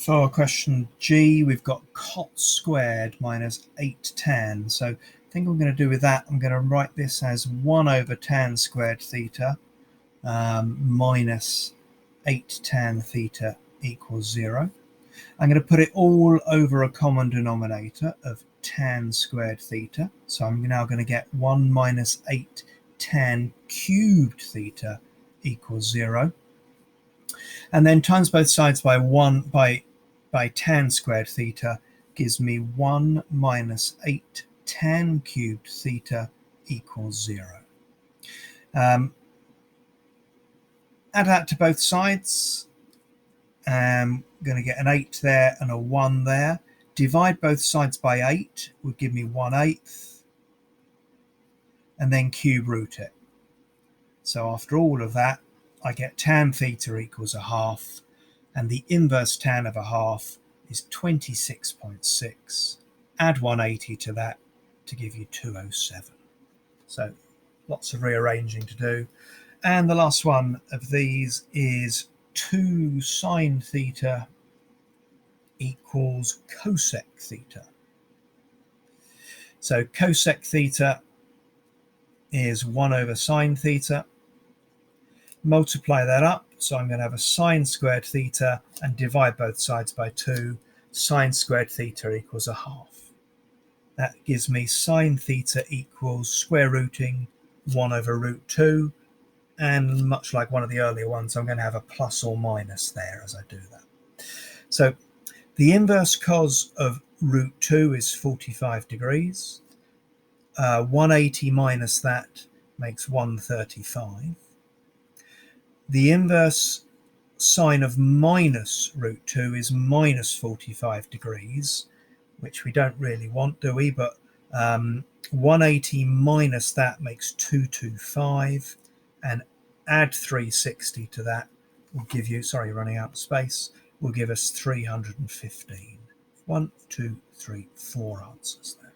For question G, we've got cot squared minus 8 tan. So I think I'm going to do with that, I'm going to write this as 1 over tan squared theta minus 8 tan theta equals 0. I'm going to put it all over a common denominator of tan squared theta. So I'm now going to get 1 minus 8 tan cubed theta equals 0. And then times both sides by tan squared theta gives me 1 minus 8 tan cubed theta equals 0. Add that to both sides. I'm going to get an 8 there and a 1 there. Divide both sides by 8 would give me 1/8, and then cube root it. So after all of that, I get tan theta equals a half, and the inverse tan of a half is 26.6. Add 180 to that to give you 207. So lots of rearranging to do. And the last one of these is 2 sine theta equals cosec theta. So cosec theta is 1 over sine theta. Multiply that up, so I'm going to have a sine squared theta and divide both sides by 2. Sine squared theta equals a half. That gives me sine theta equals square rooting 1 over root 2, and much like one of the earlier ones, I'm going to have a plus or minus there as I do that. So the inverse cos of root 2 is 45 degrees. 180 minus that makes 135. The inverse sine of minus root 2 is minus 45 degrees, which we don't really want, do we? But 180 minus that makes 225, and add 360 to that will give you, sorry, running out of space, will give us 315. 1, 2, 3, 4 answers there.